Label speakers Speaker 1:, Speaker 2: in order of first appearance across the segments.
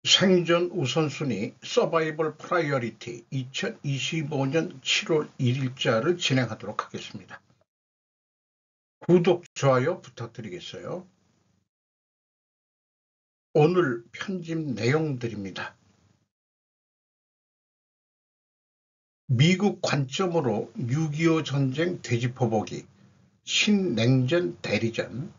Speaker 1: 생존 우선순위 서바이벌 프라이어리티 2025년 7월 1일자를 진행하도록 하겠습니다. 구독, 좋아요 부탁드리겠어요. 오늘 편집 내용들입니다. 미국 관점으로 6.25 전쟁 되짚어보기, 신냉전 대리전,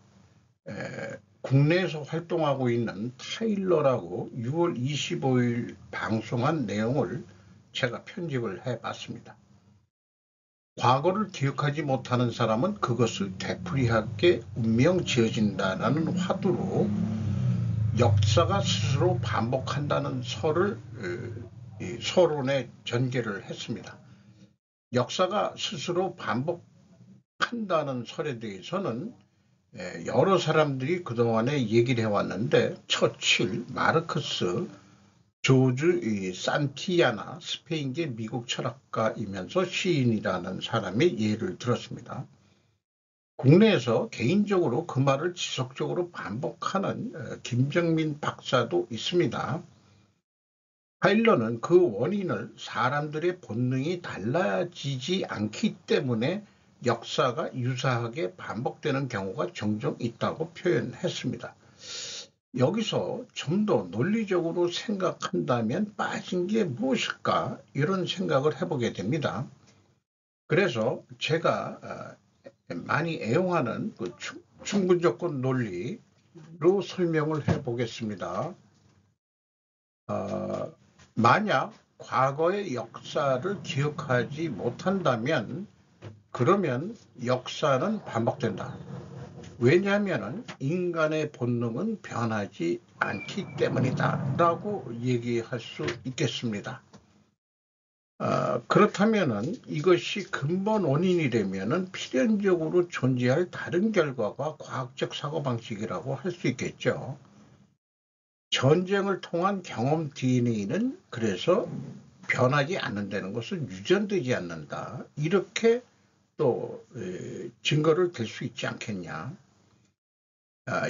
Speaker 1: 국내에서 활동하고 있는 타일러라고 6월 25일 방송한 내용을 제가 편집을 해봤습니다. 과거를 기억하지 못하는 사람은 그것을 되풀이하게 운명 지어진다는 화두로 역사가 스스로 반복한다는 설을 서론에 전개를 했습니다. 역사가 스스로 반복한다는 설에 대해서는 여러 사람들이 그동안에 얘기를 해왔는데 처칠, 마르크스, 조즈 산티아나, 스페인계 미국 철학가이면서 시인이라는 사람의 예를 들었습니다. 국내에서 개인적으로 그 말을 지속적으로 반복하는 김정민 박사도 있습니다. 타일러는 그 원인을 사람들의 본능이 달라지지 않기 때문에 역사가 유사하게 반복되는 경우가 종종 있다고 표현했습니다. 여기서 좀 더 논리적으로 생각한다면 빠진 게 무엇일까 이런 생각을 해보게 됩니다. 그래서 제가 많이 애용하는 그 충분조건 논리로 설명을 해보겠습니다. 만약 과거의 역사를 기억하지 못한다면 그러면 역사는 반복된다. 왜냐하면 인간의 본능은 변하지 않기 때문이다 라고 얘기할 수 있겠습니다. 그렇다면 이것이 근본 원인이라면 필연적으로 존재할 다른 결과가 과학적 사고방식이라고 할 수 있겠죠. 전쟁을 통한 경험 DNA는 그래서 변하지 않는다는 것은 유전되지 않는다. 이렇게 또 증거를 댈 수 있지 않겠냐.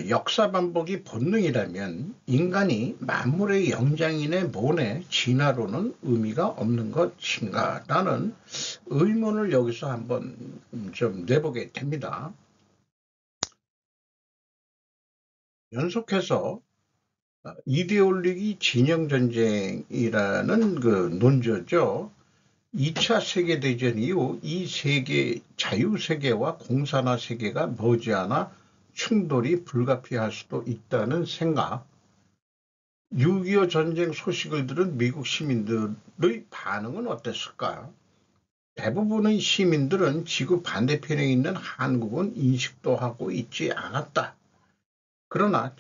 Speaker 1: 역사 반복이 본능이라면 인간이 만물의 영장인의 본의 진화로는 의미가 없는 것인가 라는 의문을 여기서 한번 좀 내보게 됩니다. 연속해서 이데올로기 진영전쟁이라는 그 논조죠. 2차 세계대전 이후 이 세계, 자유세계와 공산화 세계가 머지않아 충돌이 불가피할 수도 있다는 생각. 6.25 전쟁 소식을 들은 미국 시민들의 반응은 어땠을까? 대부분의 시민들은 지구 반대편에 있는 한국은 인식도 하고 있지 않았다. 그러나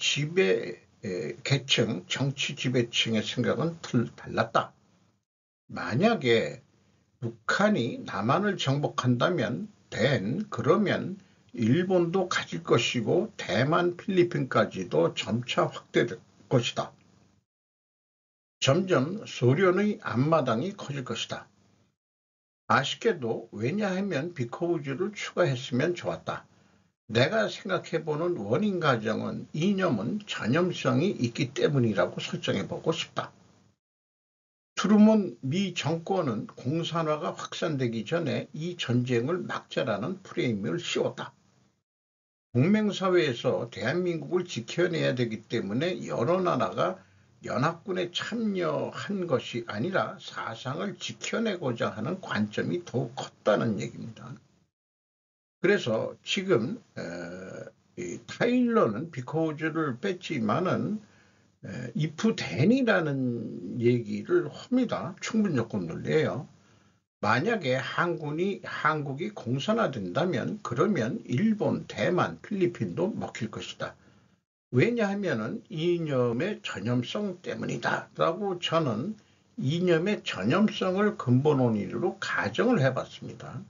Speaker 1: 계층, 정치 지배층의 생각은 달랐다. 만약에 북한이 남한을 정복한다면 그러면 일본도 가질 것이고 대만, 필리핀까지도 점차 확대될 것이다. 점점 소련의 앞마당이 커질 것이다. 아쉽게도 왜냐하면 비커우즈를 추가했으면 좋았다. 내가 생각해보는 원인 가정은 이념은 전염성이 있기 때문이라고 설정해보고 싶다. 트루먼 미 정권은 공산화가 확산되기 전에 이 전쟁을 막자라는 프레임을 씌웠다. 동맹사회에서 대한민국을 지켜내야 되기 때문에 여러 나라가 연합군에 참여한 것이 아니라 사상을 지켜내고자 하는 관점이 더욱 컸다는 얘기입니다. 그래서 지금 타일러는 비커우즈를 뺐지만은 if then이라는 얘기를 합니다. 충분조건 논리예요. 만약에 한국이 공산화된다면 그러면 일본, 대만, 필리핀도 먹힐 것이다. 왜냐하면 이념의 전염성 때문이다 라고 저는 이념의 전염성을 근본 원인으로 가정을 해봤습니다.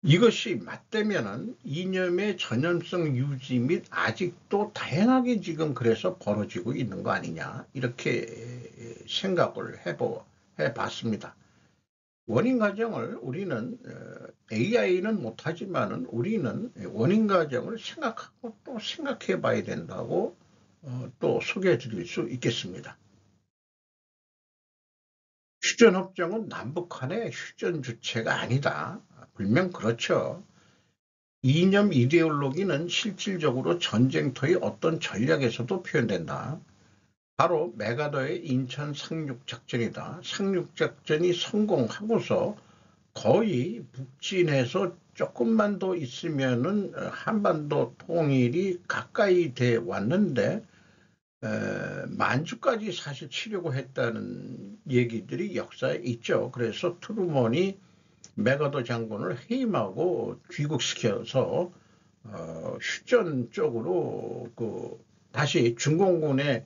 Speaker 1: 이것이 맞다면 이념의 전염성 유지 및 아직도 다양하게 지금 그래서 벌어지고 있는 거 아니냐 이렇게 생각을 해봤습니다. 원인 가정을 우리는 AI는 못하지만은 우리는 원인 가정을 생각하고 또 생각해 봐야 된다고 또 소개해 드릴 수 있겠습니다. 휴전협정은 남북한의 휴전 주체가 아니다. 분명 그렇죠. 이념 이데올로기는 실질적으로 전쟁터의 어떤 전략에서도 표현된다. 바로 메가더의 인천 상륙작전이다. 상륙작전이 성공하고서 거의 북진해서 조금만 더 있으면은 한반도 통일이 가까이 돼 왔는데 만주까지 사실 치려고 했다는 얘기들이 역사에 있죠. 그래서 트루먼이 메가더 장군을 해임하고 귀국시켜서 휴전 쪽으로 다시 중공군의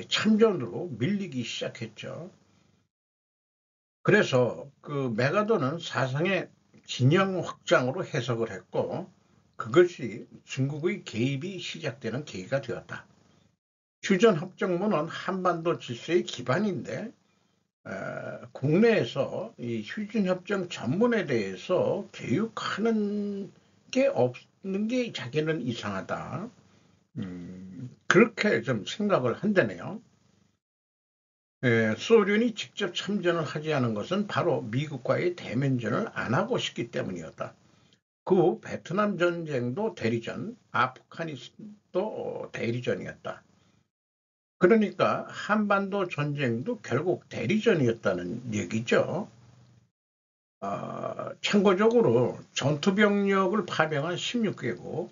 Speaker 1: 참전으로 밀리기 시작했죠. 그래서 그 메가더는 사상의 진영 확장으로 해석을 했고 그것이 중국의 개입이 시작되는 계기가 되었다. 휴전협정문은 한반도 질서의 기반인데 국내에서 이 휴전협정 전문에 대해서 교육하는 게 없는 게 자기는 이상하다. 그렇게 좀 생각을 한다네요. 소련이 직접 참전을 하지 않은 것은 바로 미국과의 대면전을 안 하고 싶기 때문이었다. 그 베트남 전쟁도 대리전, 아프가니스탄도 대리전이었다. 그러니까 한반도 전쟁도 결국 대리전이었다는 얘기죠. 참고적으로 전투병력을 파병한 16개국,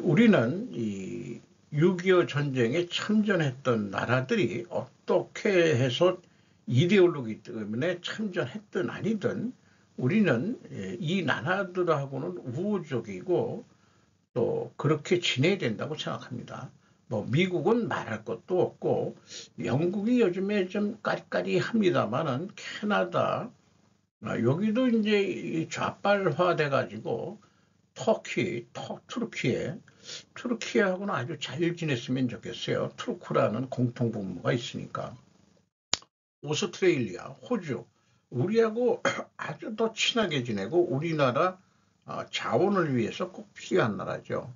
Speaker 1: 우리는 이 6.25 전쟁에 참전했던 나라들이 어떻게 해서 이데올로기 때문에 참전했든 아니든 우리는 이 나라들하고는 우호적이고 또 그렇게 지내야 된다고 생각합니다. 뭐 미국은 말할 것도 없고 영국이 요즘에 좀 까리까리합니다만은 캐나다 여기도 이제 좌빨화돼 가지고 투르키예하고는 아주 잘 지냈으면 좋겠어요. 투르크라는 공통분모가 있으니까. 오스트레일리아, 호주, 우리하고 아주 더 친하게 지내고 우리나라 자원을 위해서 꼭 필요한 나라죠.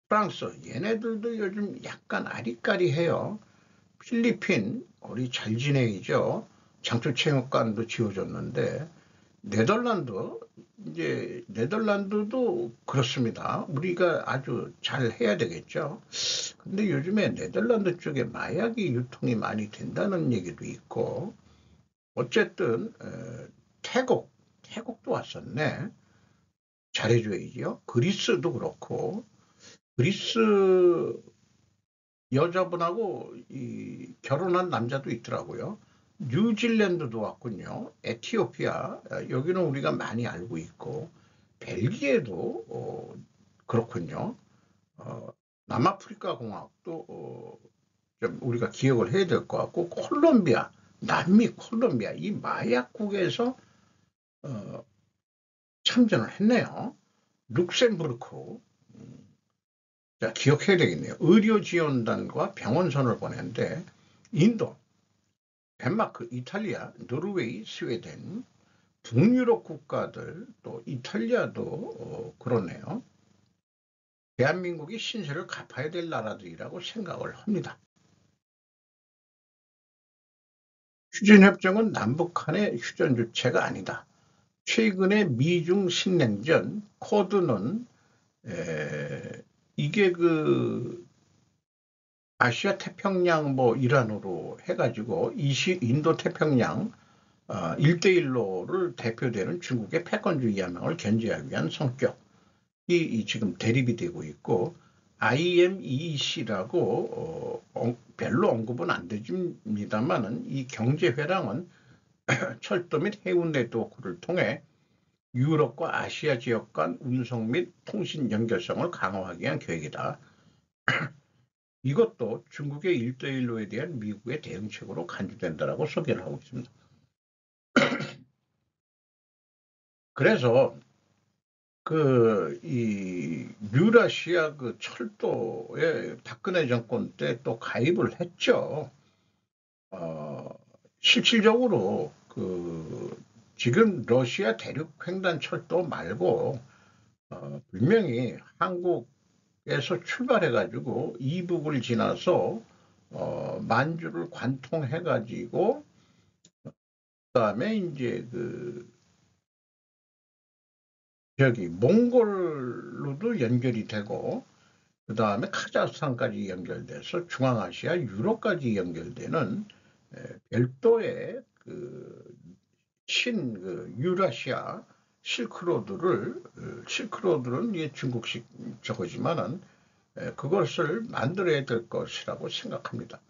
Speaker 1: 프랑스, 얘네들도 요즘 약간 아리까리해요. 필리핀, 우리 잘 지내죠. 장초체육관도 지어줬는데 네덜란드도 그렇습니다. 우리가 아주 잘 해야 되겠죠. 근데 요즘에 네덜란드 쪽에 마약이 유통이 많이 된다는 얘기도 있고, 어쨌든 태국도 왔었네. 잘해줘야죠. 그리스도 그렇고, 그리스 여자분하고 결혼한 남자도 있더라고요. 뉴질랜드도 왔군요. 에티오피아, 여기는 우리가 많이 알고 있고, 벨기에도 그렇군요. 남아프리카 공화국도 좀 우리가 기억을 해야 될 것 같고, 콜롬비아, 남미 콜롬비아, 이 마약국에서 참전을 했네요. 룩셈부르크, 자, 기억해야 되겠네요. 의료지원단과 병원선을 보냈는데, 인도, 덴마크, 이탈리아, 노르웨이, 스웨덴, 북유럽 국가들, 또 이탈리아도 그러네요. 대한민국이 신세를 갚아야 될 나라들이라고 생각을 합니다. 휴전협정은 남북한의 휴전 주체가 아니다. 최근의 미중 신냉전 코드는 이게 아시아 태평양 뭐 일환으로 해가지고 인도 태평양 1대1로를 대표되는 중국의 패권주의 야망을 견제하기 위한 성격이 지금 대립이 되고 있고 IMEC라고 별로 언급은 안 되집니다만은 이 경제회랑은 철도 및 해운 네트워크를 통해 유럽과 아시아 지역 간 운송 및 통신 연결성을 강화하기 위한 계획이다. 이것도 중국의 1대1로에 대한 미국의 대응책으로 간주된다라고 소개를 하고 있습니다. 그래서 이 유라시아 철도에 박근혜 정권 때 또 가입을 했죠. 실질적으로 지금 러시아 대륙 횡단 철도 말고 분명히 한국 출발해가지고 이북을 지나서 만주를 관통해가지고 그다음에 이제 저기 몽골로도 연결이 되고 그다음에 카자흐스탄까지 연결돼서 중앙아시아, 유럽까지 연결되는 별도의 유라시아 실크로드는 이게 중국식 저거지만은 그것을 만들어야 될 것이라고 생각합니다.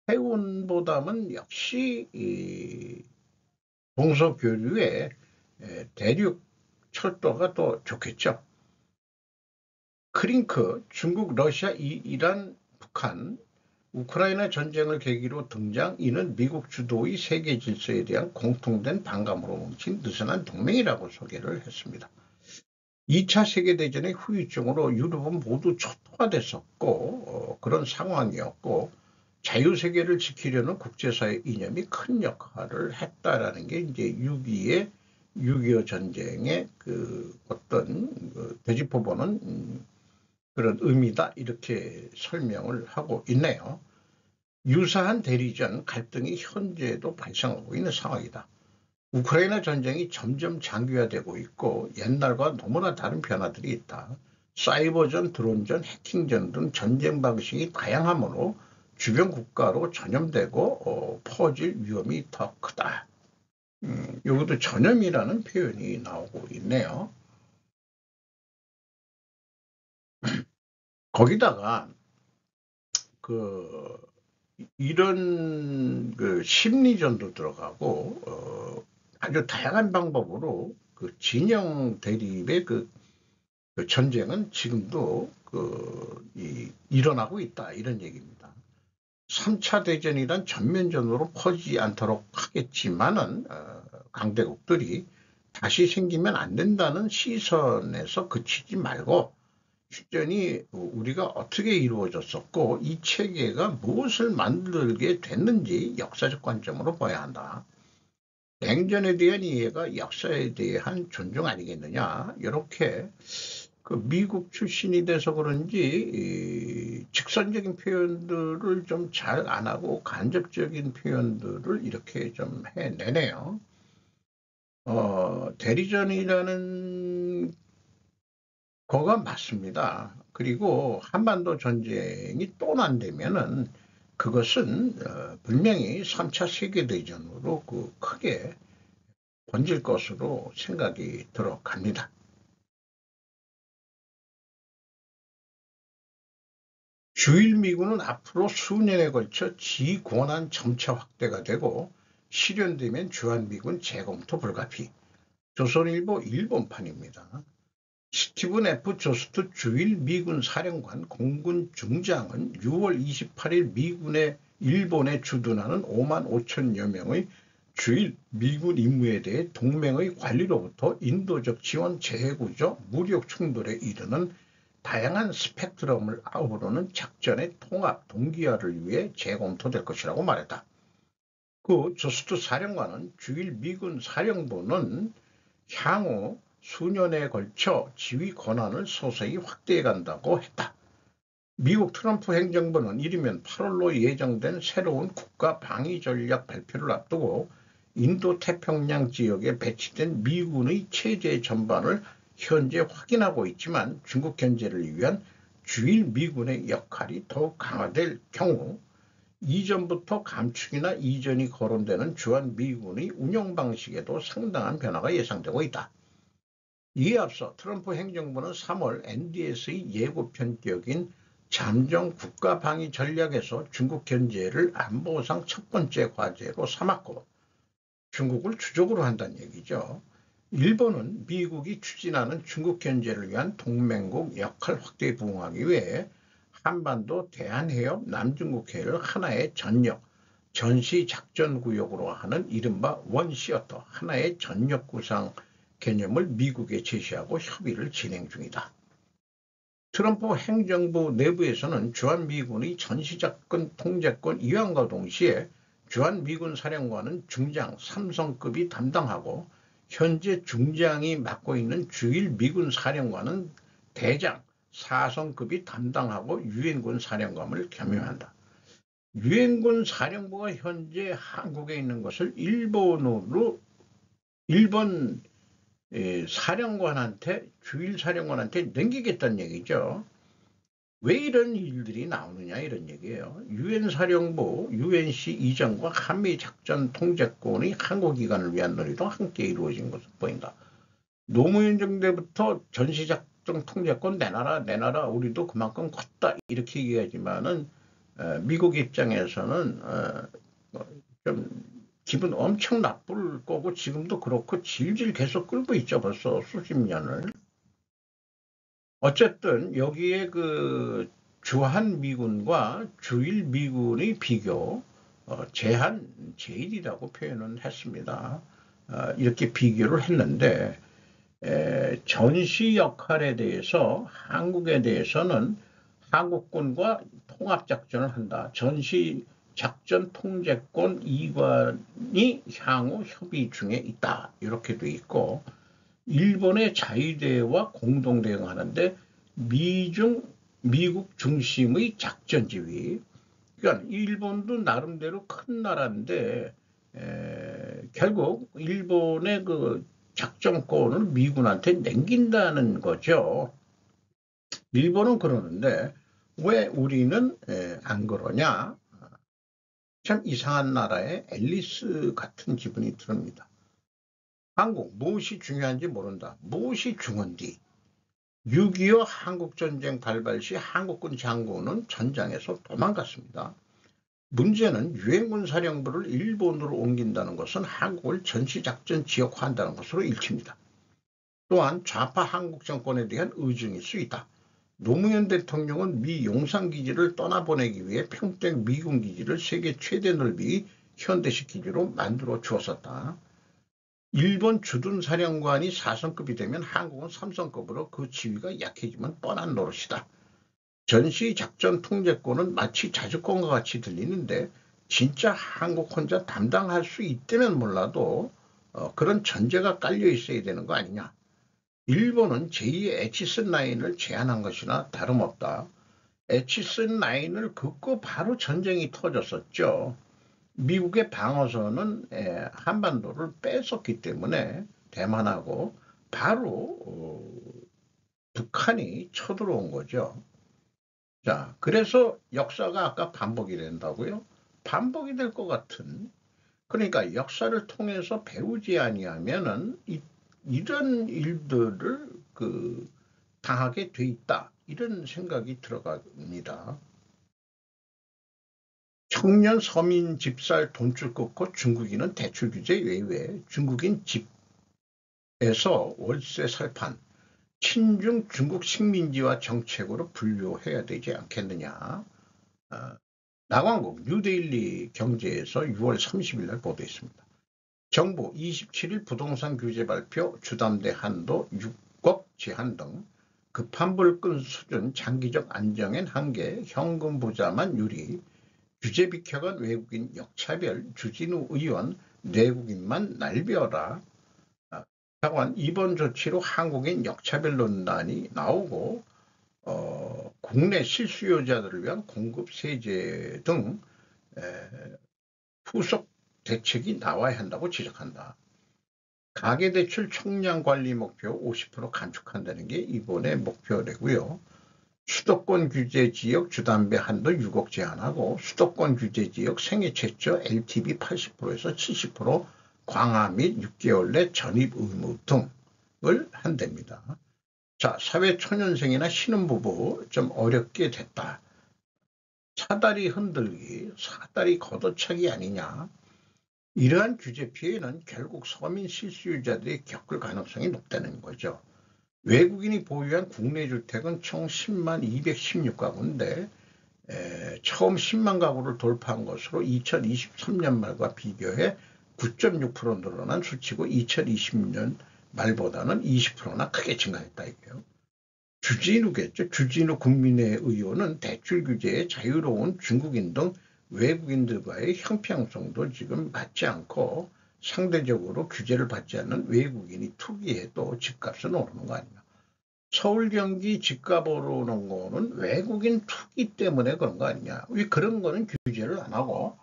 Speaker 1: 해운보다는 역시 이 동서교류의 대륙 철도가 더 좋겠죠. 크링크, 중국, 러시아, 이란, 북한, 우크라이나 전쟁을 계기로 등장, 이는 미국 주도의 세계 질서에 대한 공통된 반감으로 뭉친 느슨한 동맹이라고 소개를 했습니다. 2차 세계대전의 후유증으로 유럽은 모두 초토화됐었고 그런 상황이었고 자유세계를 지키려는 국제사회 이념이 큰 역할을 했다라는 게 이제 6.25 전쟁의 어떤 되짚어보는 그런 의미다 이렇게 설명을 하고 있네요. 유사한 대리전 갈등이 현재도 발생하고 있는 상황이다. 우크라이나 전쟁이 점점 장기화되고 있고 옛날과 너무나 다른 변화들이 있다. 사이버전, 드론전, 해킹전 등 전쟁 방식이 다양하므로 주변 국가로 전염되고 퍼질 위험이 더 크다. 여기도 전염이라는 표현이 나오고 있네요. 거기다가 이런 심리전도 들어가고 아주 다양한 방법으로 진영 대립의 전쟁은 지금도 일어나고 있다 이런 얘기입니다. 3차 대전이란 전면전으로 퍼지지 않도록 하겠지만은 강대국들이 다시 생기면 안 된다는 시선에서 그치지 말고 휴전이 우리가 어떻게 이루어졌었고 이 체계가 무엇을 만들게 됐는지 역사적 관점으로 봐야 한다. 냉전에 대한 이해가 역사에 대한 존중 아니겠느냐 이렇게 미국 출신이 돼서 그런지 직선적인 표현들을 좀 잘 안 하고 간접적인 표현들을 이렇게 좀 해내네요. 대리전이라는 거가 맞습니다. 그리고 한반도 전쟁이 또 난다면은 그것은 분명히 3차 세계대전으로 크게 번질 것으로 생각이 들어갑니다. 주일 미군은 앞으로 수년에 걸쳐 지 권한 점차 확대가 되고 실현되면 주한미군 재검토 불가피. 조선일보 일본판입니다. 스티븐 F. 조스트 주일 미군 사령관 공군 중장은 6월 28일 일본에 주둔하는 5만 5천여 명의 주일 미군 임무에 대해 동맹의 관리로부터 인도적 지원, 재구조, 무력 충돌에 이르는 다양한 스펙트럼을 아우르는 작전의 통합, 동기화를 위해 재검토될 것이라고 말했다. 조스트 사령관은 주일 미군 사령부는 향후 수년에 걸쳐 지휘 권한을 서서히 확대해 간다고 했다. 미국 트럼프 행정부는 이르면 8월로 예정된 새로운 국가 방위 전략 발표를 앞두고 인도 태평양 지역에 배치된 미군의 체제 전반을 현재 확인하고 있지만 중국 견제를 위한 주일 미군의 역할이 더욱 강화될 경우 이전부터 감축이나 이전이 거론되는 주한 미군의 운영 방식에도 상당한 변화가 예상되고 있다. 이에 앞서 트럼프 행정부는 3월 NDS의 예고 편격인 잠정 국가방위 전략에서 중국 견제를 안보상 첫 번째 과제로 삼았고 중국을 주적으로 한다는 얘기죠. 일본은 미국이 추진하는 중국 견제를 위한 동맹국 역할 확대에 부응하기 위해 한반도 대한해협 남중국해를 하나의 전시작전구역으로 하는 이른바 원시어터 하나의 전역구상 개념을 미국에 제시하고 협의를 진행 중이다. 트럼프 행정부 내부에서는 주한미군의 전시작전 통제권 이완과 동시에 주한미군 사령관은 중장 3성급이 담당하고 현재 중장이 맡고 있는 주일 미군 사령관은 대장 4성급이 담당하고 유엔군 사령관을 겸임한다. 유엔군 사령부가 현재 한국에 있는 것을 일본 사령관한테, 주일 사령관한테 넘기겠다는 얘기죠. 왜 이런 일들이 나오느냐 이런 얘기예요. 유엔 사령부, UNC 이전과 한미 작전 통제권이 한국 기관을 위한 논의도 함께 이루어진 것으로 보인다. 노무현 정부부터 전시작전 통제권 내놔라 우리도 그만큼 컸다 이렇게 얘기하지만은 미국 입장에서는 좀 기분 엄청 나쁠 거고 지금도 그렇고 질질 계속 끌고 있죠. 벌써 수십 년을. 어쨌든 여기에 그 주한 미군과 주일 미군의 비교, 제한 제일이라고 표현을 했습니다. 이렇게 비교를 했는데 전시 역할에 대해서 한국에 대해서는 한국군과 통합작전을 한다. 전시 작전 통제권 이관이 향후 협의 중에 있다. 이렇게 돼 있고 일본의 자위대와 공동 대응하는데 미국 중심의 작전 지휘. 그러니까 일본도 나름대로 큰 나라인데 결국 일본의 그 작전권을 미군한테 남긴다는 거죠. 일본은 그러는데 왜 우리는 안 그러냐? 참 이상한 나라의 앨리스 같은 기분이 듭니다. 한국 무엇이 중요한지 모른다. 무엇이 중헌디. 6.25 한국전쟁 발발 시 한국군 장군은 전장에서 도망갔습니다. 문제는 유엔군 사령부를 일본으로 옮긴다는 것은 한국을 전시작전 지역화한다는 것으로 읽힙니다. 또한 좌파 한국 정권에 대한 의중일 수 있다. 노무현 대통령은 미 용산기지를 떠나보내기 위해 평택 미군 기지를 세계 최대 넓이 현대식 기지로 만들어 주었었다. 일본 주둔 사령관이 4성급이 되면 한국은 3성급으로 그 지위가 약해지면 뻔한 노릇이다. 전시 작전 통제권은 마치 자주권과 같이 들리는데 진짜 한국 혼자 담당할 수 있다면 몰라도 그런 전제가 깔려 있어야 되는 거 아니냐. 일본은 제2의 H-9을 제안한 것이나 다름없다. H-9을 긋고 바로 전쟁이 터졌었죠. 미국의 방어선은 한반도를 뺏었기 때문에 대만하고 바로 북한이 쳐들어온 거죠. 자, 그래서 역사가 아까 반복이 된다고요? 반복이 될 것 같은. 그러니까 역사를 통해서 배우지 아니하면은 이런 일들을 당하게 돼 있다. 이런 생각이 들어갑니다. 청년 서민 집살 돈줄 긋고 중국인은 대출 규제 외에 중국인 집에서 월세 살판, 친중 중국 식민지화 정책으로 분류해야 되지 않겠느냐. 나광국 뉴데일리 경제에서 6월 30일 날 보도했습니다. 정부 27일 부동산 규제 발표, 주담대 한도 6억 제한 등 급한 불 끈 수준 장기적 안정엔 한계, 현금 부자만 유리, 규제 비켜간 외국인 역차별, 주진우 의원 내국인만 날벼라. 차관 이번 조치로 한국인 역차별 논란이 나오고 국내 실수요자들을 위한 공급 세제 등 후속 대책이 나와야 한다고 지적한다. 가계대출 총량 관리 목표 50% 감축한다는 게 이번의 목표래고요. 수도권 규제 지역 주담배 한도 6억 제한하고 수도권 규제 지역 생애 최초 LTV 80%에서 70% 강화 및 6개월 내 전입 의무 등을 한답니다. 자, 사회초년생이나 신혼부부 좀 어렵게 됐다. 사다리 흔들기, 사다리 걷어차기 아니냐. 이러한 규제 피해는 결국 서민 실수요자들이 겪을 가능성이 높다는 거죠. 외국인이 보유한 국내 주택은 총 10만 216가구인데 처음 10만 가구를 돌파한 것으로 2023년 말과 비교해 9.6% 늘어난 수치고 2020년 말보다는 20%나 크게 증가했다 이게요. 주진우겠죠. 주진우 국민의 의원은 대출 규제에 자유로운 중국인 등 외국인들과의 형평성도 지금 맞지 않고 상대적으로 규제를 받지 않는 외국인이 투기해도 집값은 오르는 거 아니냐. 서울 경기 집값 오르는 거는 외국인 투기 때문에 그런 거 아니냐. 왜 그런 거는 규제를 안 하고,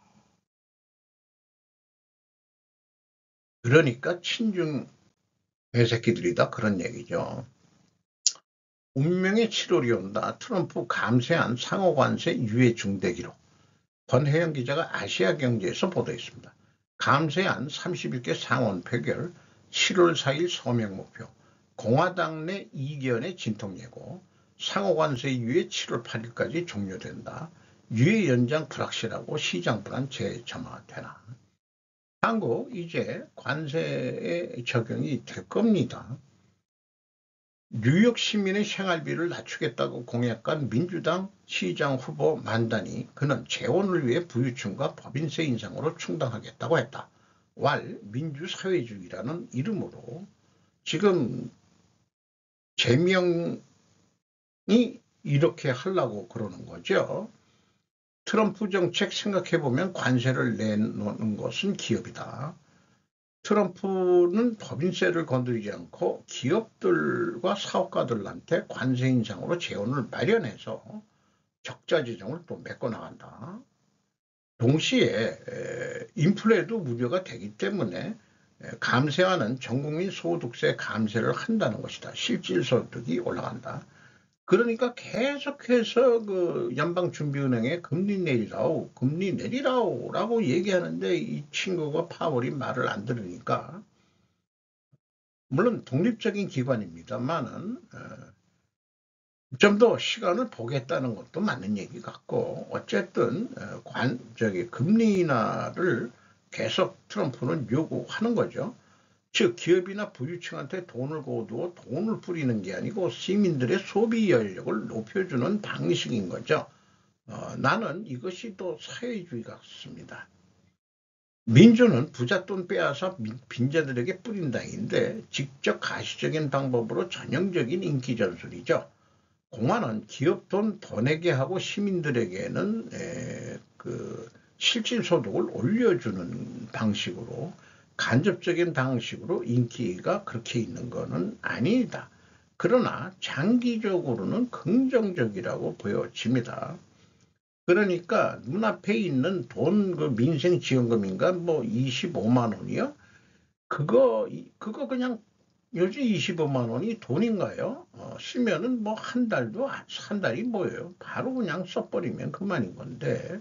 Speaker 1: 그러니까 친중 개새끼들이다 그런 얘기죠. 운명의 7월이 온다. 트럼프 감세한 상호관세 유예 중대 기록. 권혜영 기자가 아시아경제에서 보도했습니다. 감세안 31개 상원 표결, 7월 4일 서명 목표, 공화당 내 이견의 진통 예고, 상호관세 유예 7월 8일까지 종료된다. 유예 연장 불확실하고 시장 불안 재점화되나. 한국 이제 관세의 적용이 될 겁니다. 뉴욕 시민의 생활비를 낮추겠다고 공약한 민주당 시장 후보 만단이 그는 재원을 위해 부유층과 법인세 인상으로 충당하겠다고 했다. 왈 민주사회주의라는 이름으로 지금 제명이 이렇게 하려고 그러는 거죠. 트럼프 정책 생각해보면 관세를 내놓는 것은 기업이다. 트럼프는 법인세를 건드리지 않고 기업들과 사업가들한테 관세 인상으로 재원을 마련해서 적자 지정을 또 메꿔나간다. 동시에 인플레도 우려가 되기 때문에 감세하는 전국민 소득세 감세를 한다는 것이다. 실질소득이 올라간다. 그러니까 계속해서 그 연방준비은행에 금리 내리라오 라고 얘기하는데 이 친구가 파월이 말을 안 들으니까, 물론 독립적인 기관입니다만은 좀 더 시간을 보겠다는 것도 맞는 얘기 같고, 어쨌든 금리 인하를 계속 트럼프는 요구하는 거죠. 즉 기업이나 부유층한테 돈을 거두어 돈을 뿌리는 게 아니고 시민들의 소비 연력을 높여주는 방식인 거죠. 나는 이것이 또 사회주의 같습니다. 민주는 부자 돈 빼앗아 빈자들에게 뿌린다인데 직접 가시적인 방법으로 전형적인 인기 전술이죠. 공화는 기업 돈 더 내게 하고 시민들에게는 그 실질 소득을 올려주는 방식으로, 간접적인 방식으로 인기가 그렇게 있는 것은 아니다. 그러나 장기적으로는 긍정적이라고 보여집니다. 그러니까 눈앞에 있는 돈, 그 민생지원금인가 뭐 25만 원이요? 그거 그냥 요즘 25만 원이 돈인가요? 쓰면은 뭐 한 달이 뭐예요? 바로 그냥 써버리면 그만인 건데,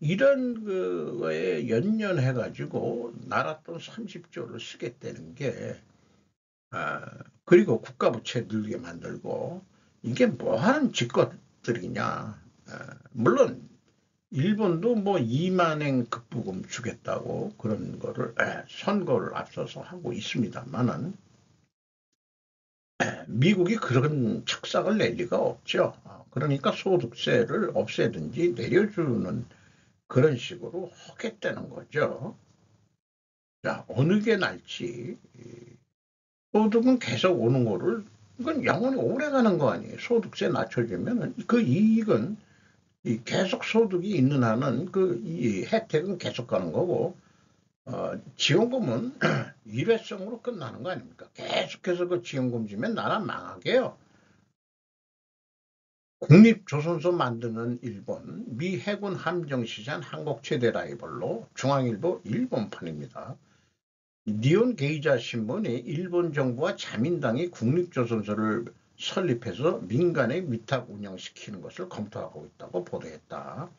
Speaker 1: 이런 거에 연연해가지고 나라 돈 30조를 쓰겠다는 게, 그리고 국가부채 늘게 만들고, 이게 뭐하는 짓것들이냐. 물론 일본도 뭐 2만엔 급부금 주겠다고 그런 거를 선거를 앞서서 하고 있습니다만은, 미국이 그런 책상을 낼 리가 없죠. 그러니까 소득세를 없애든지 내려주는 그런 식으로 하겠다는 거죠. 자, 어느 게 날지. 소득은 계속 오는 거를, 이건 영원히 오래 가는 거 아니에요. 소득세 낮춰주면 그 이익은 계속 소득이 있는 한은 이 혜택은 계속 가는 거고, 지원금은 일회성으로 끝나는 거 아닙니까? 계속해서 그 지원금 주면 나라 망하게요. 국립조선소 만드는 일본, 미 해군 함정시장 한국 최대 라이벌로 중앙일보 일본판입니다. 니온 게이자 신문이 일본 정부와 자민당이 국립조선소를 설립해서 민간에 위탁 운영시키는 것을 검토하고 있다고 보도했다.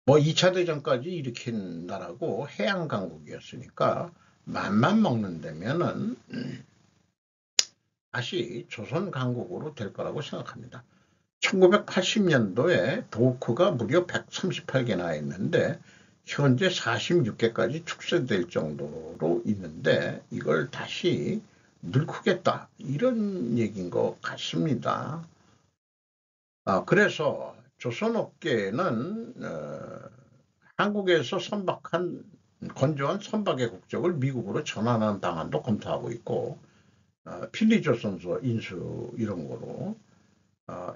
Speaker 1: 뭐 2차 대전까지 일으킨 나라고 해양 강국이었으니까 맘만 먹는다면은 다시 조선 강국으로 될 거라고 생각합니다. 1980년도에 도크가 무려 138개나 있는데 현재 46개까지 축소될 정도로 있는데 이걸 다시 늘크겠다 이런 얘기인 것 같습니다. 그래서 조선업계는 한국에서 선박한 건조한 선박의 국적을 미국으로 전환하는 방안도 검토하고 있고, 필리조선소 인수 이런 거로,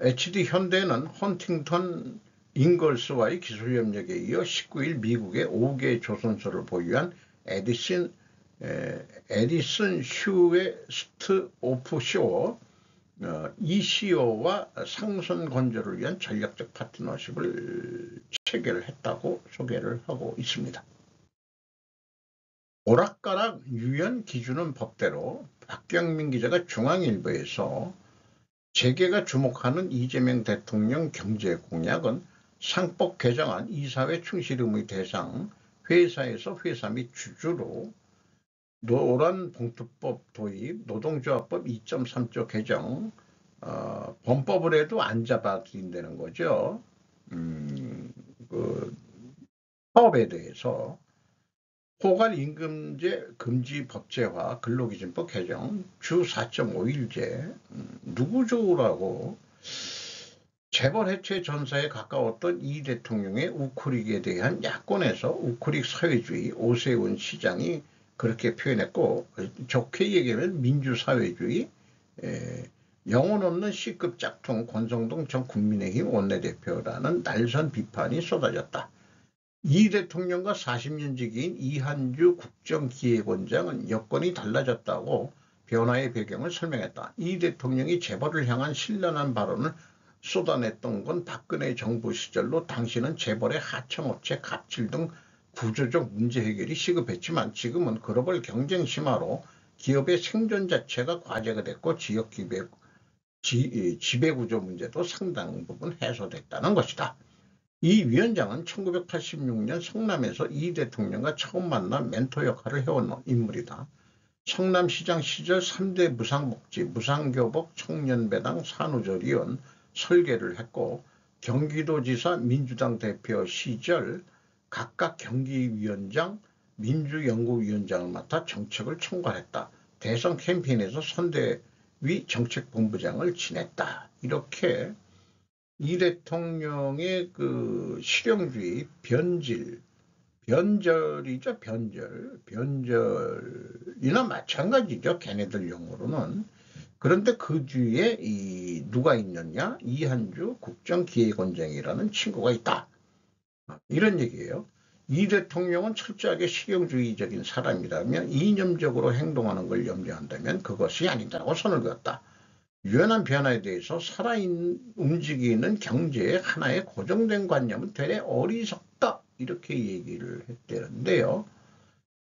Speaker 1: HD 현대는 헌팅턴 잉걸스와의 기술 협력에 이어 19일 미국의 5개 조선소를 보유한 에디슨 에디슨 슈웨스트 오프쇼 이 CEO와 상선 건조를 위한 전략적 파트너십을 체결했다고 소개를 하고 있습니다. 오락가락 유연 기준은 법대로 박경민 기자가 중앙일보에서 재계가 주목하는 이재명 대통령 경제 공약은 상법 개정안 이사회 충실 의무 대상 회사에서 회사 및 주주로 노란봉투법 도입, 노동조합법 2.3조 개정, 범법을 해도 안 잡아들인다는 거죠. 사업에 대해서 포괄임금제 금지 법제화, 근로기준법 개정, 주 4.5일제, 누구 좋으라고 재벌 해체 전사에 가까웠던 이 대통령의 우크릭에 대한 야권에서 우크릭 사회주의 오세훈 시장이 그렇게 표현했고, 좋게 얘기하면 민주사회주의, 영혼 없는 C급 짝퉁 권성동 전 국민의힘 원내대표라는 날선 비판이 쏟아졌다. 이 대통령과 40년 지기인 이한주 국정기획원장은 여건이 달라졌다고 변화의 배경을 설명했다. 이 대통령이 재벌을 향한 신랄한 발언을 쏟아냈던 건 박근혜 정부 시절로 당시는 재벌의 하청업체 갑질 등 구조적 문제 해결이 시급했지만 지금은 글로벌 경쟁 심화로 기업의 생존 자체가 과제가 됐고 지역 지배구조 문제도 상당 부분 해소됐다는 것이다. 이 위원장은 1986년 성남에서 이 대통령과 처음 만나 멘토 역할을 해온 인물이다. 성남시장 시절 3대 무상복지, 무상교복, 청년배당, 산후조리원 설계를 했고 경기도지사 민주당 대표 시절 각각 경기위원장, 민주연구위원장을 맡아 정책을 총괄했다. 대선 캠페인에서 선대위 정책본부장을 지냈다. 이렇게 이 대통령의 그 실용주의 변절이죠. 변절이나 마찬가지죠. 걔네들 용어로는. 그런데 그 뒤에 누가 있느냐? 이한주 국정기획원장이라는 친구가 있다. 이런 얘기예요. 이 대통령은 철저하게 실용주의적인 사람이라면 이념적으로 행동하는 걸 염려한다면 그것이 아니다고 선을 그었다. 유연한 변화에 대해서 움직이는 경제의 하나의 고정된 관념은 되레 어리석다. 이렇게 얘기를 했대는데요.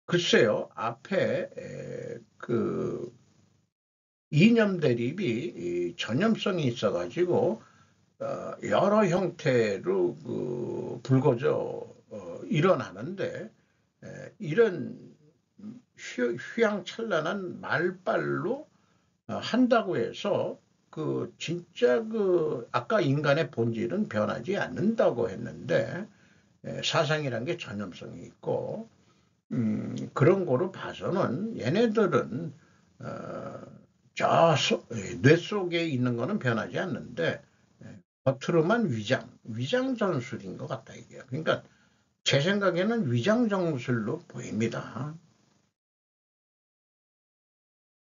Speaker 1: 글쎄요. 앞에 그 이념 대립이 전염성이 있어가지고 여러 형태로 불거져 일어나는데 이런 휘황찬란한 말빨로 한다고 해서 진짜 아까 인간의 본질은 변하지 않는다고 했는데 사상이란 게 전염성이 있고 그런 거로 봐서는 얘네들은 뇌 속에 있는 거는 변하지 않는데 겉으로만 위장 전술인 것 같다 이게. 그러니까 제 생각에는 위장 전술로 보입니다.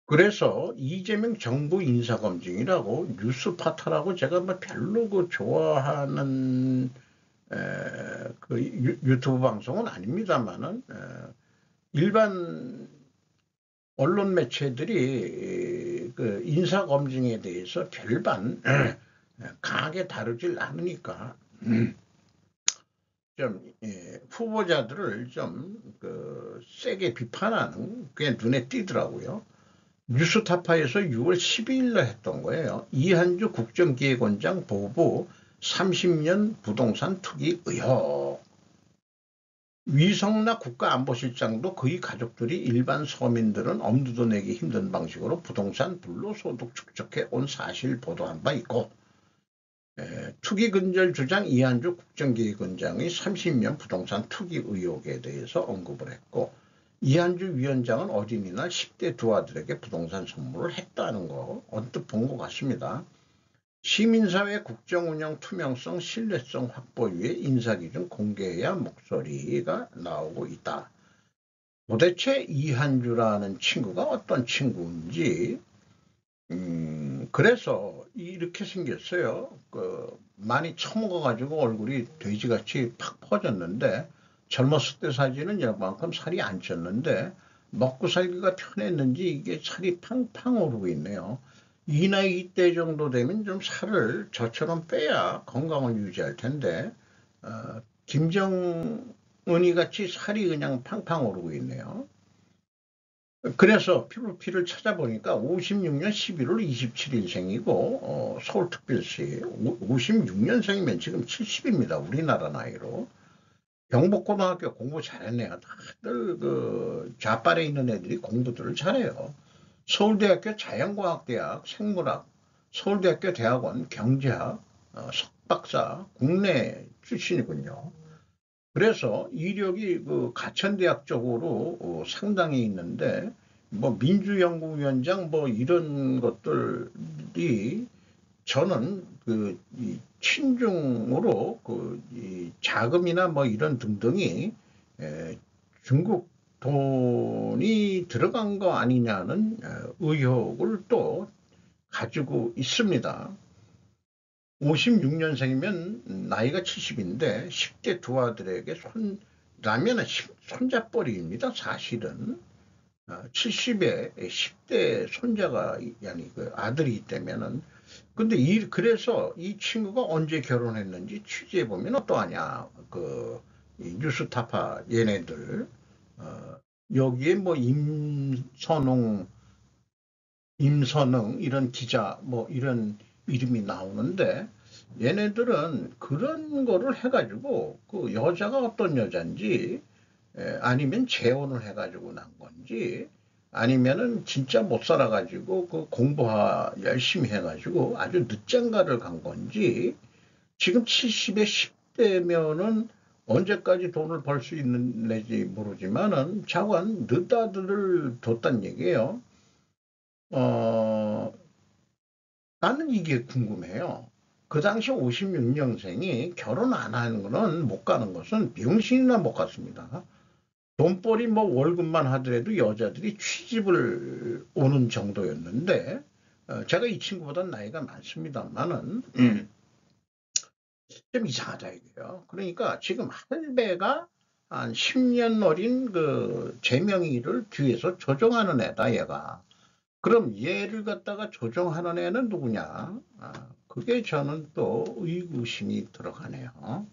Speaker 1: 그래서 이재명 정부 인사검증이라고 뉴스파타라고 제가 별로 좋아하는 유튜브 방송은 아닙니다만은 일반 언론 매체들이 인사검증에 대해서 별반 강하게 다루질 않으니까 좀 후보자들을 좀 세게 비판하는 게 눈에 띄더라고요. 뉴스타파에서 6월 12일 날 했던 거예요. 이한주 국정기획원장 보부 30년 부동산 투기 의혹. 위성락 국가안보실장도 그의 가족들이 일반 서민들은 엄두도 내기 힘든 방식으로 부동산 불로소득 축적해 온 사실 보도한 바 있고 투기 근절 주장 이한주 국정기획원장의 30년 부동산 투기 의혹에 대해서 언급을 했고 이한주 위원장은 어린이날 10대 두 아들에게 부동산 선물을 했다는 거 언뜻 본 것 같습니다. 시민사회 국정운영 투명성, 신뢰성 확보 위해 인사기준 공개해야 목소리가 나오고 있다. 도대체 이한주라는 친구가 어떤 친구인지 그래서 이렇게 생겼어요. 많이 처먹어가지고 얼굴이 돼지같이 팍 퍼졌는데 젊었을 때 사진은 이만큼 살이 안 쪘는데 먹고 살기가 편했는지 이게 살이 팡팡 오르고 있네요. 이 나이 이때 정도 되면 좀 살을 저처럼 빼야 건강을 유지할 텐데 김정은이 같이 살이 그냥 팡팡 오르고 있네요. 그래서 피를 찾아보니까 56년 11월 27일생이고 서울특별시 56년생이면 지금 70입니다. 우리나라 나이로. 경북고등학교 공부 잘했네요. 다들 그 좌빨에 있는 애들이 공부들을 잘해요. 서울대학교 자연과학대학 생물학, 서울대학교 대학원 경제학, 석박사 국내 출신이군요. 그래서 이력이 그 가천대학 쪽으로 상당히 있는데 뭐 민주연구위원장 뭐 이런 것들이 저는 그 친중으로 이 자금이나 뭐 이런 등등이 중국 돈이 들어간 거 아니냐는 의혹을 또 가지고 있습니다. 56년생이면 나이가 70인데 10대 두 아들에게 라면은 손자뻘입니다. 사실은 70에 10대 손자가 아니 그 아들이 있다면은 근데 그래서 이 친구가 언제 결혼했는지 취재해 보면 어떠하냐 그 뉴스타파 얘네들 여기에 뭐 임선웅 이런 기자 뭐 이런 이름이 나오는데 얘네들은 그런 거를 해가지고 그 여자가 어떤 여잔지 아니면 재혼을 해가지고 난 건지 아니면은 진짜 못 살아가지고 그 열심히 해가지고 아주 늦장가를 간 건지 지금 70에 10대면은 언제까지 돈을 벌 수 있는지 모르지만은 자관 늦아들을 뒀단 얘기예요. 나는 이게 궁금해요. 그 당시 56년생이 결혼 안 하는 거는 못 가는 것은 병신이나 못 갔습니다. 돈벌이 뭐 월급만 하더라도 여자들이 취집을 오는 정도였는데 제가 이 친구보다 나이가 많습니다만은 좀 이상하다 이거예요. 그러니까 지금 할배가 한 10년 어린 그 재명이를 뒤에서 조종하는 애다 얘가. 그럼 얘를 갖다가 조종하는 애는 누구냐? 그게 저는 또 의구심이 들어가네요.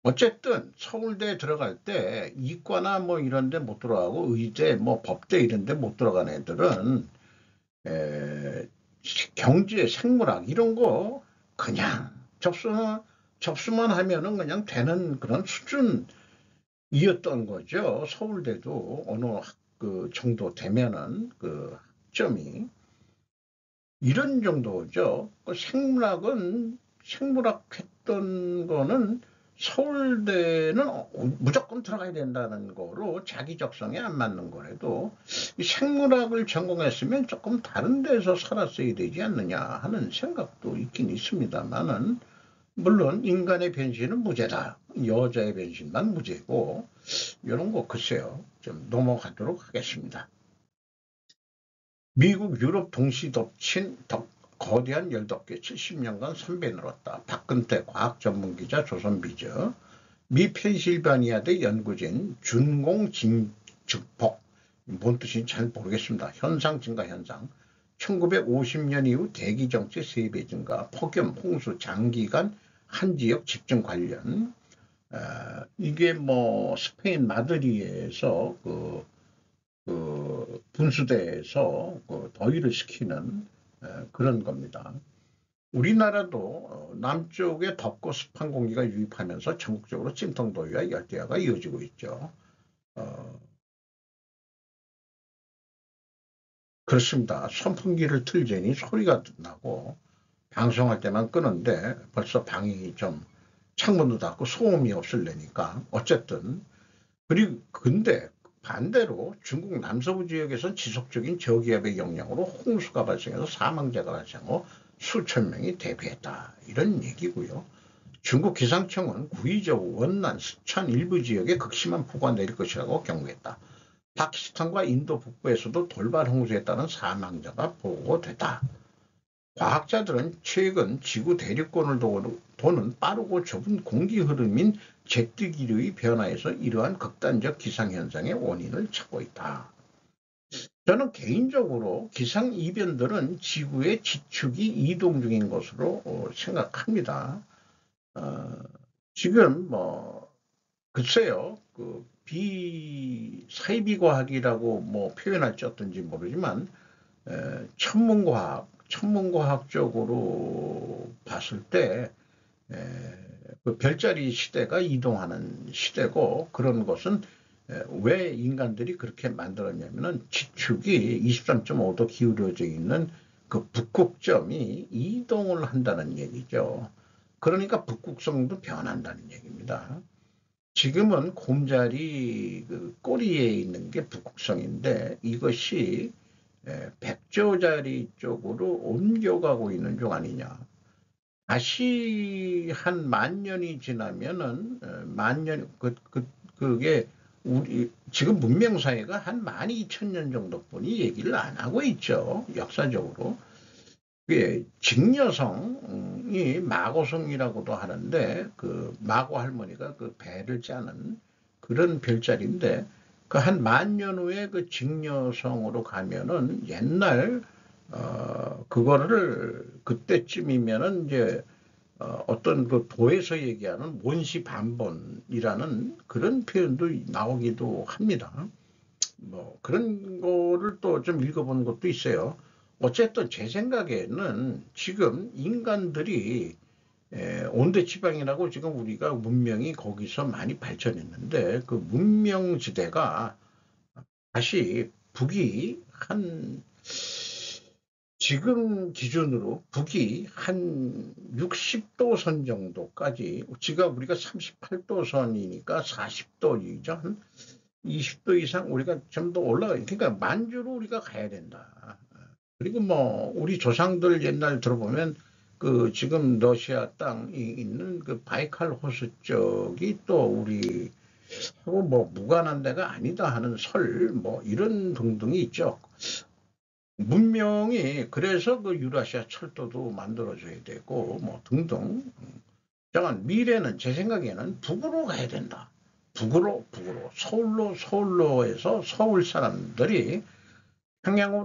Speaker 1: 어쨌든 서울대 들어갈 때 이과나 뭐 이런 데 못 들어가고 의대 뭐 법대 이런 데 못 들어간 애들은 경제 생물학 이런 거 그냥 접수만 하면은 그냥 되는 그런 수준이었던 거죠. 서울대도 어느 그 정도 되면은 그 학점이 이런 정도죠. 그 생물학 했던 거는 서울대는 무조건 들어가야 된다는 거로 자기 적성에 안 맞는 거라도 이 생물학을 전공했으면 조금 다른 데서 살았어야 되지 않느냐 하는 생각도 있긴 있습니다만은 물론 인간의 변신은 무죄다. 여자의 변신만 무죄고 이런 거 글쎄요. 좀 넘어가도록 하겠습니다. 미국 유럽 동시 덮친 거대한 열덮개 70년간 선배 늘었다. 박근태 과학전문기자 조선비저 미 펜실바니아대 연구진 준공진즉폭 뭔 뜻인지 잘 모르겠습니다. 현상 증가 현상 1950년 이후 대기정체 3배 증가 폭염 홍수 장기간 한 지역 집중 관련 이게 뭐 스페인 마드리에서 그 분수대에서 그 더위를 식히는 그런 겁니다. 우리나라도 남쪽에 덥고 습한 공기가 유입하면서 전국적으로 찜통더위와 열대야가 이어지고 있죠. 그렇습니다. 선풍기를 틀자니 소리가 나고 방송할 때만 끄는데 벌써 방이 좀 창문도 닫고 소음이 없을래니까 어쨌든 그리고 근데 반대로 중국 남서부 지역에선 지속적인 저기압의 영향으로 홍수가 발생해서 사망자가 발생하고 수천 명이 대피했다. 이런 얘기고요. 중국 기상청은 구의적 원난, 스촨 일부 지역에 극심한 폭우가 내릴 것이라고 경고했다. 파키스탄과 인도 북부에서도 돌발 홍수에 따른 사망자가 보고됐다. 과학자들은 최근 지구 대륙권을 도는 빠르고 좁은 공기 흐름인 제트기류의 변화에서 이러한 극단적 기상현상의 원인을 찾고 있다. 저는 개인적으로 기상이변들은 지구의 지축이 이동 중인 것으로 생각합니다. 지금 글쎄요, 사이비과학이라고 표현할지 어떤지 모르지만 천문과학적으로 봤을 때 그 별자리 시대가 이동하는 시대고, 그런 것은 왜 인간들이 그렇게 만들었냐면은 지축이 23.5도 기울어져 있는 그 북극점이 이동을 한다는 얘기죠. 그러니까 북극성도 변한다는 얘기입니다. 지금은 곰자리 그 꼬리에 있는 게 북극성인데, 이것이 백조자리 쪽으로 옮겨가고 있는 중 아니냐. 다시 한 10,000년이 지나면은 그게 우리 지금 문명사회가 한 12,000년 정도뿐이 얘기를 안 하고 있죠. 역사적으로. 그게 직녀성이 마고성이라고도 하는데, 그 마고 할머니가 그 배를 짜는 그런 별자리인데, 그 한 10,000년 후에 그 직녀성으로 가면은 옛날 그거를 그때쯤이면은 이제 어떤 그 도에서 얘기하는 원시반본이라는 그런 표현도 나오기도 합니다. 그런 거를 또 좀 읽어본 것도 있어요. 어쨌든 제 생각에는 지금 인간들이 온대지방이라고, 지금 우리가 문명이 거기서 많이 발전했는데, 그 문명지대가 다시 북이 지금 기준으로 북이 한 60도선 정도까지, 지금 우리가 38도선이니까 40도이죠. 한 20도 이상 우리가 좀 더 그러니까 만주로 우리가 가야 된다. 그리고 우리 조상들 옛날 들어보면 그 지금 러시아 땅이 있는 그 바이칼 호수 쪽이 또 우리하고 무관한 데가 아니다 하는 설 이런 등등이 있죠. 문명이 그래서 그 유라시아 철도도 만들어줘야 되고 등등. 잠깐, 미래는 제 생각에는 북으로 가야 된다. 북으로 서울로에서 서울 사람들이 평양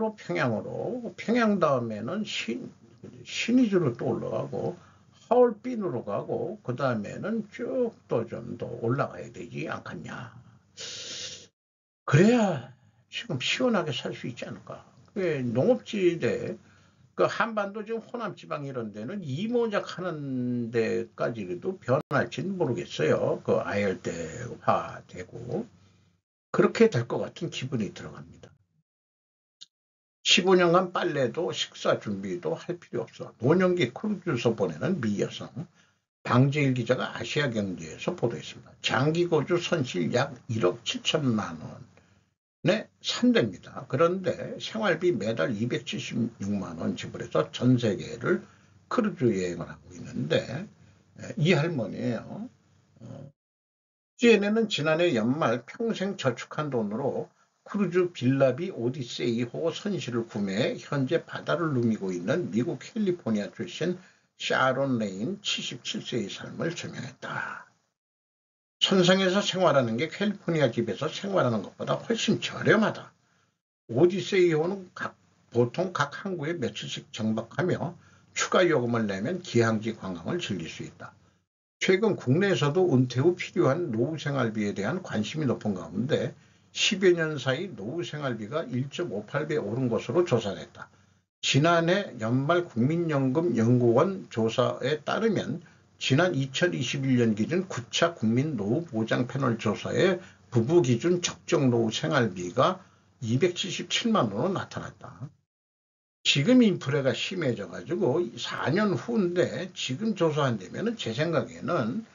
Speaker 1: 다음에는 신의주로 또 올라가고 하얼빈으로 가고, 그 다음에는 쭉 또 좀 더 올라가야 되지 않겠냐. 그래야 지금 시원하게 살 수 있지 않을까. 농업지대, 그 한반도 지금 호남지방 이런 데는 이모작 하는 데까지도 변할지는 모르겠어요. 그 아열대화 되고 그렇게 될 것 같은 기분이 들어갑니다. 15년간 빨래도 식사 준비도 할 필요 없어. 노년기 크루즈에서 보내는 미 여성. 방재일 기자가 아시아경제에서 보도했습니다. 장기 거주 선실 약 1억 7천만 원에 산답니다. 그런데 생활비 매달 276만 원 지불해서 전 세계를 크루즈 여행을 하고 있는데, 이 할머니예요. CNN은 지난해 연말 평생 저축한 돈으로 크루즈 빌라비 오디세이호 선실을 구매해 현재 바다를 누비고 있는 미국 캘리포니아 출신 샤론 레인 77세의 삶을 조명했다. 선상에서 생활하는 게 캘리포니아 집에서 생활하는 것보다 훨씬 저렴하다. 오디세이호는 보통 각 항구에 며칠씩 정박하며 추가 요금을 내면 기항지 관광을 즐길 수 있다. 최근 국내에서도 은퇴 후 필요한 노후 생활비에 대한 관심이 높은 가운데 10여 년 사이 노후 생활비가 1.58배 오른 것으로 조사됐다. 지난해 연말 국민연금 연구원 조사에 따르면 지난 2021년 기준 9차 국민 노후 보장 패널 조사에 부부 기준 적정 노후 생활비가 277만 원으로 나타났다. 지금 인플레가 심해져가지고 4년 후인데 지금 조사한다면 제 생각에는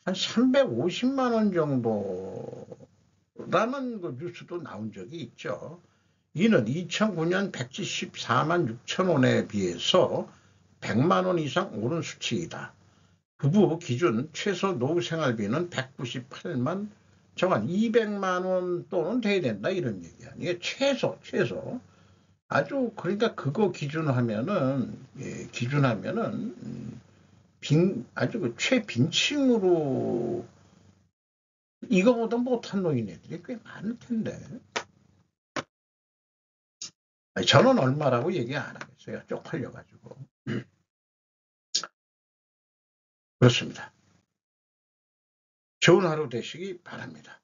Speaker 1: 한 350만 원 정도라는 그 뉴스도 나온 적이 있죠. 이는 2009년 174만 6천 원에 비해서 100만 원 이상 오른 수치이다. 부부 기준 최소 노후 생활비는 198만, 정한 200만 원 또는 돼야 된다, 이런 얘기야. 이게 최소. 아주 그러니까 그거 기준하면은 아주 그 최빈층으로 이거보다 못한 노인네들이 꽤 많을 텐데. 아니, 저는 얼마라고 얘기 안 하겠어요. 쪽팔려가지고. 그렇습니다. 좋은 하루 되시기 바랍니다.